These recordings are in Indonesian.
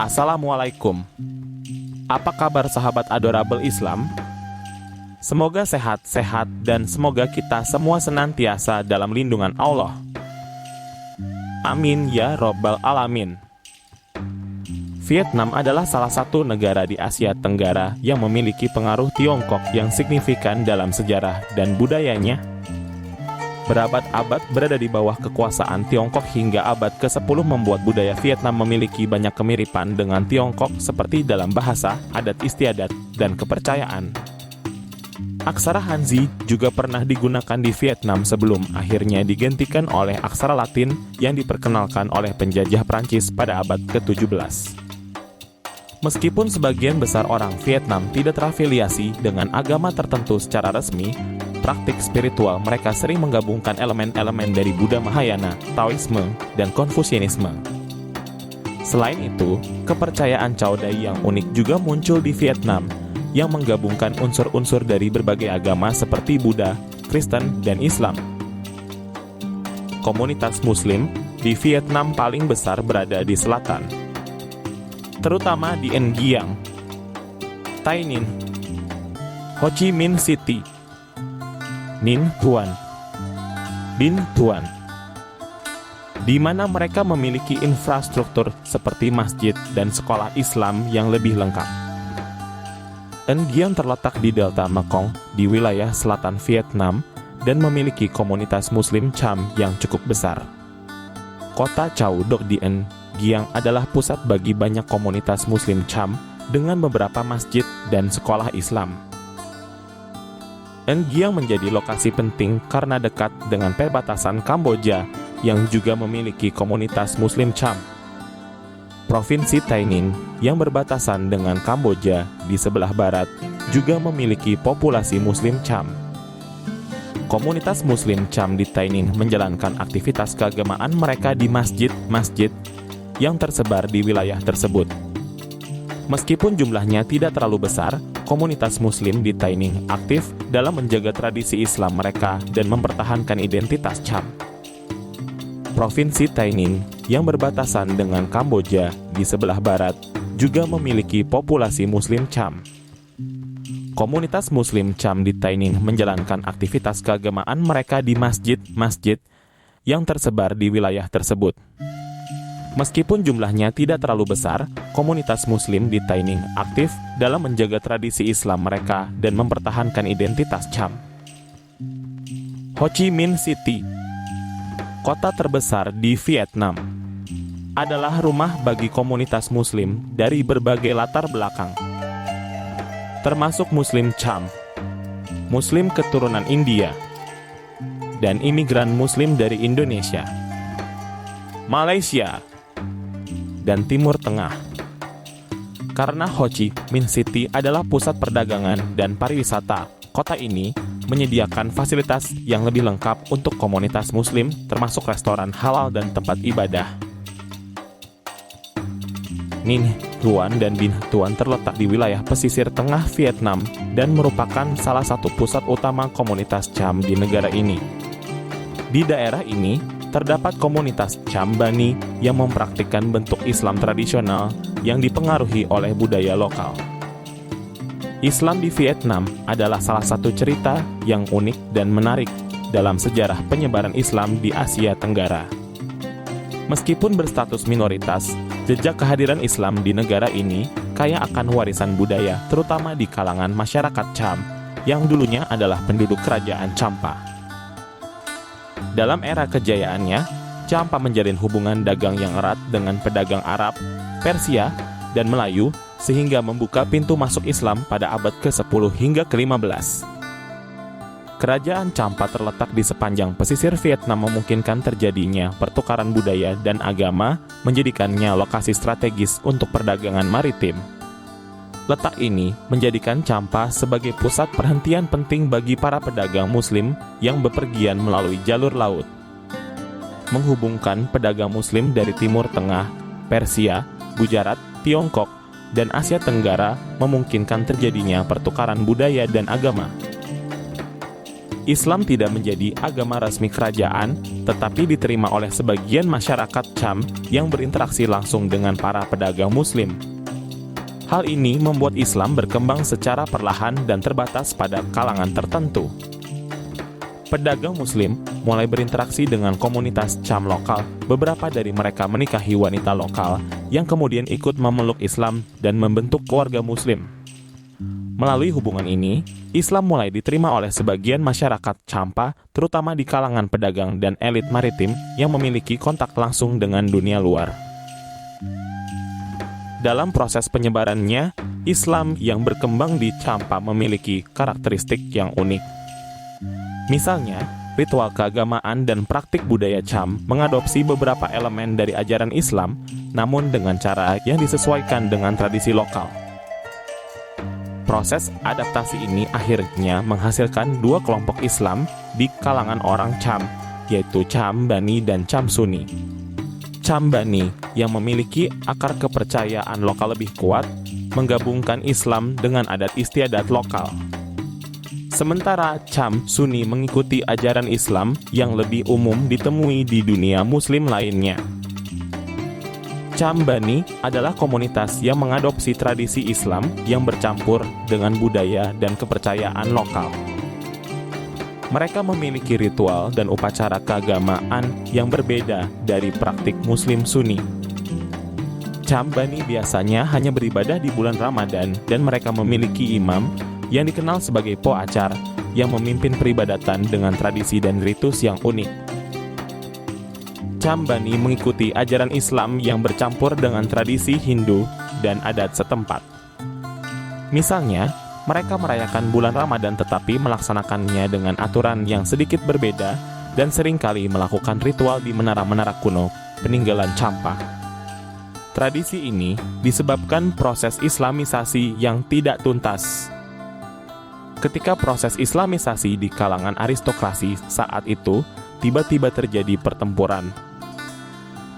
Assalamualaikum. Apa kabar sahabat adorable Islam? Semoga sehat-sehat dan semoga kita semua senantiasa dalam lindungan Allah. Amin ya Rabbal Alamin. Vietnam adalah salah satu negara di Asia Tenggara yang memiliki pengaruh Tiongkok yang signifikan dalam sejarah dan budayanya. Berabad-abad berada di bawah kekuasaan Tiongkok hingga abad ke-10 membuat budaya Vietnam memiliki banyak kemiripan dengan Tiongkok seperti dalam bahasa, adat istiadat, dan kepercayaan. Aksara Hanzi juga pernah digunakan di Vietnam sebelum akhirnya digantikan oleh aksara Latin yang diperkenalkan oleh penjajah Prancis pada abad ke-17. Meskipun sebagian besar orang Vietnam tidak terafiliasi dengan agama tertentu secara resmi, praktik spiritual mereka sering menggabungkan elemen-elemen dari Buddha Mahayana, Taoisme, dan Konfusianisme. Selain itu, kepercayaan Cao Dai yang unik juga muncul di Vietnam, yang menggabungkan unsur-unsur dari berbagai agama seperti Buddha, Kristen, dan Islam. Komunitas Muslim di Vietnam paling besar berada di selatan, terutama di An Giang, Tay Ninh, Ho Chi Minh City, Ninh Thuan, Binh Thuan, di mana mereka memiliki infrastruktur seperti masjid dan sekolah Islam yang lebih lengkap. An Giang terletak di Delta Mekong di wilayah selatan Vietnam dan memiliki komunitas Muslim Cham yang cukup besar. Kota Châu Đốc di An Giang adalah pusat bagi banyak komunitas Muslim Cham dengan beberapa masjid dan sekolah Islam. An Giang menjadi lokasi penting karena dekat dengan perbatasan Kamboja yang juga memiliki komunitas Muslim Cham. Provinsi Tay Ninh yang berbatasan dengan Kamboja di sebelah barat juga memiliki populasi Muslim Cham. Komunitas Muslim Cham di Tay Ninh menjalankan aktivitas keagamaan mereka di masjid-masjid yang tersebar di wilayah tersebut. Meskipun jumlahnya tidak terlalu besar, komunitas Muslim di Tay Ninh aktif dalam menjaga tradisi Islam mereka dan mempertahankan identitas Cham. Provinsi Tay Ninh yang berbatasan dengan Kamboja di sebelah barat juga memiliki populasi Muslim Cham. Komunitas Muslim Cham di Tay Ninh menjalankan aktivitas keagamaan mereka di masjid-masjid yang tersebar di wilayah tersebut. Meskipun jumlahnya tidak terlalu besar, komunitas Muslim di Tay Ninh aktif dalam menjaga tradisi Islam mereka dan mempertahankan identitas Cham. Ho Chi Minh City, kota terbesar di Vietnam, adalah rumah bagi komunitas Muslim dari berbagai latar belakang, termasuk Muslim Cham, Muslim keturunan India, dan imigran Muslim dari Indonesia, Malaysia, dan Timur Tengah. Karena Ho Chi Minh City adalah pusat perdagangan dan pariwisata, kota ini menyediakan fasilitas yang lebih lengkap untuk komunitas Muslim, termasuk restoran halal dan tempat ibadah. Ninh Thuan dan Binh Thuan terletak di wilayah pesisir tengah Vietnam dan merupakan salah satu pusat utama komunitas Cham di negara ini. Di daerah ini, terdapat komunitas Cham Bani yang mempraktikkan bentuk Islam tradisional yang dipengaruhi oleh budaya lokal. Islam di Vietnam adalah salah satu cerita yang unik dan menarik dalam sejarah penyebaran Islam di Asia Tenggara. Meskipun berstatus minoritas, jejak kehadiran Islam di negara ini kaya akan warisan budaya, terutama di kalangan masyarakat Cham yang dulunya adalah penduduk kerajaan Champa. Dalam era kejayaannya, Champa menjalin hubungan dagang yang erat dengan pedagang Arab, Persia, dan Melayu sehingga membuka pintu masuk Islam pada abad ke-10 hingga ke-15. Kerajaan Champa terletak di sepanjang pesisir Vietnam memungkinkan terjadinya pertukaran budaya dan agama, menjadikannya lokasi strategis untuk perdagangan maritim. Letak ini menjadikan Champa sebagai pusat perhentian penting bagi para pedagang Muslim yang bepergian melalui jalur laut. Menghubungkan pedagang Muslim dari Timur Tengah, Persia, Gujarat, Tiongkok, dan Asia Tenggara memungkinkan terjadinya pertukaran budaya dan agama. Islam tidak menjadi agama resmi kerajaan, tetapi diterima oleh sebagian masyarakat Cham yang berinteraksi langsung dengan para pedagang Muslim. Hal ini membuat Islam berkembang secara perlahan dan terbatas pada kalangan tertentu. Pedagang Muslim mulai berinteraksi dengan komunitas Cham lokal. Beberapa dari mereka menikahi wanita lokal yang kemudian ikut memeluk Islam dan membentuk keluarga Muslim. Melalui hubungan ini, Islam mulai diterima oleh sebagian masyarakat Champa, terutama di kalangan pedagang dan elit maritim yang memiliki kontak langsung dengan dunia luar. Dalam proses penyebarannya, Islam yang berkembang di Champa memiliki karakteristik yang unik. Misalnya, ritual keagamaan dan praktik budaya Cham mengadopsi beberapa elemen dari ajaran Islam, namun dengan cara yang disesuaikan dengan tradisi lokal. Proses adaptasi ini akhirnya menghasilkan dua kelompok Islam di kalangan orang Cham, yaitu Cham Bani dan Cham Sunni. Cham Bani yang memiliki akar kepercayaan lokal lebih kuat, menggabungkan Islam dengan adat istiadat lokal. Sementara Cham Sunni mengikuti ajaran Islam yang lebih umum ditemui di dunia Muslim lainnya. Cham Bani adalah komunitas yang mengadopsi tradisi Islam yang bercampur dengan budaya dan kepercayaan lokal. Mereka memiliki ritual dan upacara keagamaan yang berbeda dari praktik Muslim Sunni. Cham Bani biasanya hanya beribadah di bulan Ramadan dan mereka memiliki imam yang dikenal sebagai Po Acar yang memimpin peribadatan dengan tradisi dan ritus yang unik. Cham Bani mengikuti ajaran Islam yang bercampur dengan tradisi Hindu dan adat setempat. Misalnya, mereka merayakan bulan Ramadan tetapi melaksanakannya dengan aturan yang sedikit berbeda dan seringkali melakukan ritual di menara-menara kuno peninggalan Champa. Tradisi ini disebabkan proses Islamisasi yang tidak tuntas. Ketika proses Islamisasi di kalangan aristokrasi saat itu tiba-tiba terjadi pertempuran.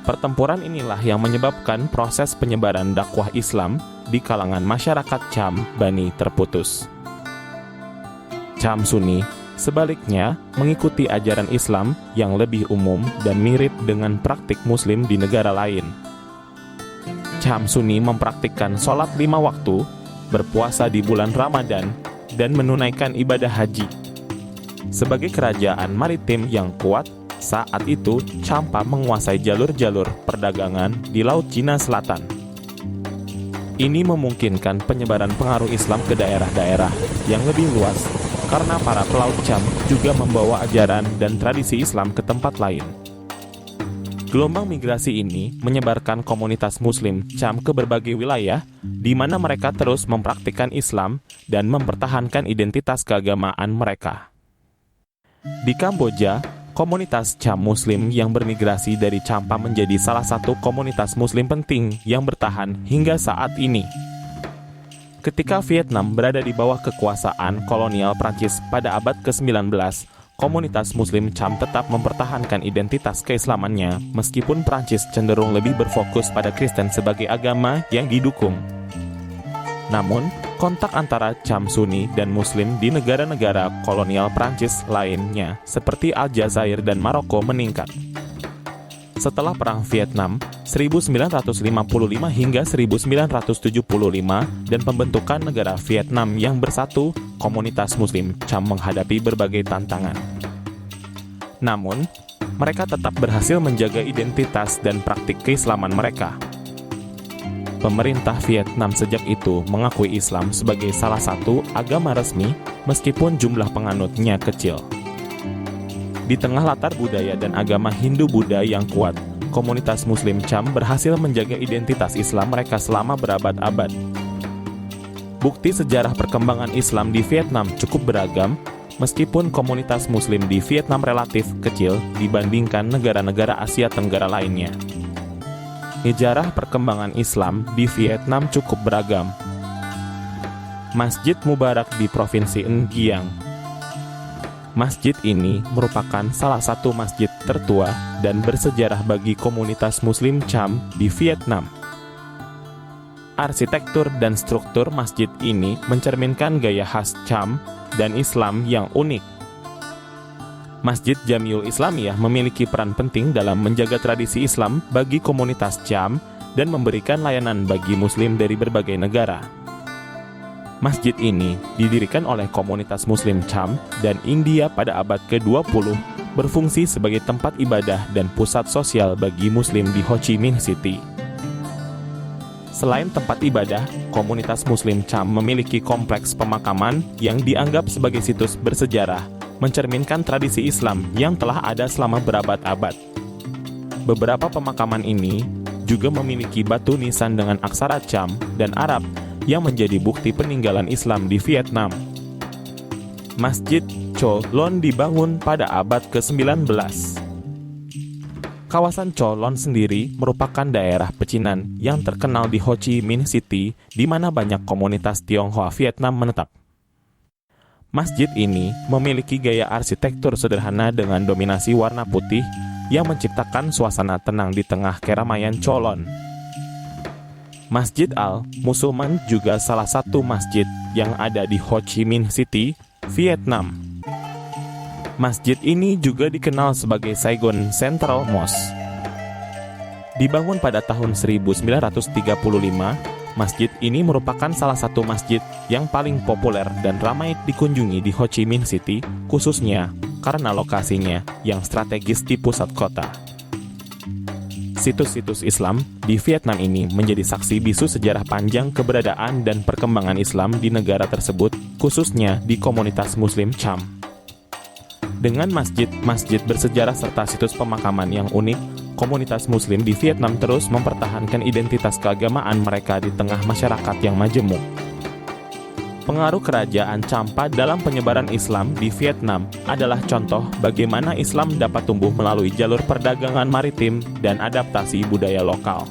Pertempuran inilah yang menyebabkan proses penyebaran dakwah Islam di kalangan masyarakat Cham Bani terputus. Cham Sunni, sebaliknya, mengikuti ajaran Islam yang lebih umum dan mirip dengan praktik Muslim di negara lain. Cham Sunni mempraktikkan sholat 5 waktu, berpuasa di bulan Ramadan, dan menunaikan ibadah haji. Sebagai kerajaan maritim yang kuat, saat itu Champa menguasai jalur-jalur perdagangan di Laut Cina Selatan. Ini memungkinkan penyebaran pengaruh Islam ke daerah-daerah yang lebih luas, karena para pelaut Cham juga membawa ajaran dan tradisi Islam ke tempat lain. Gelombang migrasi ini menyebarkan komunitas Muslim Cham ke berbagai wilayah, di mana mereka terus mempraktikkan Islam dan mempertahankan identitas keagamaan mereka. Di Kamboja, komunitas Cham Muslim yang bermigrasi dari Champa menjadi salah satu komunitas Muslim penting yang bertahan hingga saat ini. Ketika Vietnam berada di bawah kekuasaan kolonial Prancis pada abad ke-19, komunitas Muslim Cham tetap mempertahankan identitas keislamannya meskipun Prancis cenderung lebih berfokus pada Kristen sebagai agama yang didukung. Namun, kontak antara Cham Sunni dan Muslim di negara-negara kolonial Prancis lainnya seperti Aljazair dan Maroko meningkat. Setelah Perang Vietnam, 1955 hingga 1975 dan pembentukan negara Vietnam yang bersatu, komunitas Muslim Cham menghadapi berbagai tantangan. Namun, mereka tetap berhasil menjaga identitas dan praktik keislaman mereka. Pemerintah Vietnam sejak itu mengakui Islam sebagai salah satu agama resmi meskipun jumlah penganutnya kecil. Di tengah latar budaya dan agama Hindu-Buddha yang kuat, komunitas Muslim Cham berhasil menjaga identitas Islam mereka selama berabad-abad. Bukti sejarah perkembangan Islam di Vietnam cukup beragam, meskipun komunitas Muslim di Vietnam relatif kecil dibandingkan negara-negara Asia Tenggara lainnya. Sejarah perkembangan Islam di Vietnam cukup beragam. Masjid Mubarak di Provinsi An Giang. Masjid ini merupakan salah satu masjid tertua dan bersejarah bagi komunitas Muslim Cham di Vietnam. Arsitektur dan struktur masjid ini mencerminkan gaya khas Cham dan Islam yang unik. Masjid Jamiul Islamiyah memiliki peran penting dalam menjaga tradisi Islam bagi komunitas Cham dan memberikan layanan bagi Muslim dari berbagai negara. Masjid ini didirikan oleh komunitas Muslim Cham dan India pada abad ke-20, berfungsi sebagai tempat ibadah dan pusat sosial bagi Muslim di Ho Chi Minh City. Selain tempat ibadah, komunitas Muslim Cham memiliki kompleks pemakaman yang dianggap sebagai situs bersejarah, mencerminkan tradisi Islam yang telah ada selama berabad-abad. Beberapa pemakaman ini juga memiliki batu nisan dengan aksara Cham dan Arab yang menjadi bukti peninggalan Islam di Vietnam. Masjid Cho Lon dibangun pada abad ke-19. Kawasan Cho Lon sendiri merupakan daerah pecinan yang terkenal di Ho Chi Minh City, di mana banyak komunitas Tionghoa Vietnam menetap. Masjid ini memiliki gaya arsitektur sederhana dengan dominasi warna putih yang menciptakan suasana tenang di tengah keramaian Cho Lon. Masjid Al-Musulman juga salah satu masjid yang ada di Ho Chi Minh City, Vietnam. Masjid ini juga dikenal sebagai Saigon Central Mosque. Dibangun pada tahun 1935, masjid ini merupakan salah satu masjid yang paling populer dan ramai dikunjungi di Ho Chi Minh City, khususnya karena lokasinya yang strategis di pusat kota. Situs-situs Islam di Vietnam ini menjadi saksi bisu sejarah panjang keberadaan dan perkembangan Islam di negara tersebut, khususnya di komunitas Muslim Cham. Dengan masjid-masjid bersejarah serta situs pemakaman yang unik, komunitas Muslim di Vietnam terus mempertahankan identitas keagamaan mereka di tengah masyarakat yang majemuk. Pengaruh kerajaan Champa dalam penyebaran Islam di Vietnam adalah contoh bagaimana Islam dapat tumbuh melalui jalur perdagangan maritim dan adaptasi budaya lokal.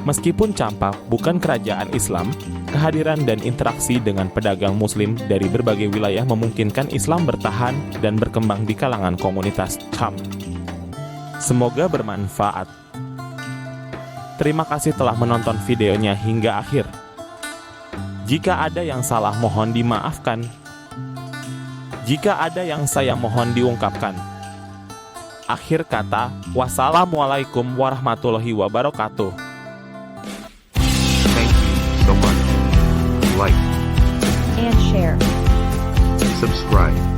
Meskipun Champa bukan kerajaan Islam, kehadiran dan interaksi dengan pedagang Muslim dari berbagai wilayah memungkinkan Islam bertahan dan berkembang di kalangan komunitas Cham. Semoga bermanfaat. Terima kasih telah menonton videonya hingga akhir. Jika ada yang salah, mohon dimaafkan. Jika ada yang saya mohon diungkapkan. Akhir kata, wassalamualaikum warahmatullahi wabarakatuh. Thank you so much. Like and share. subscribe.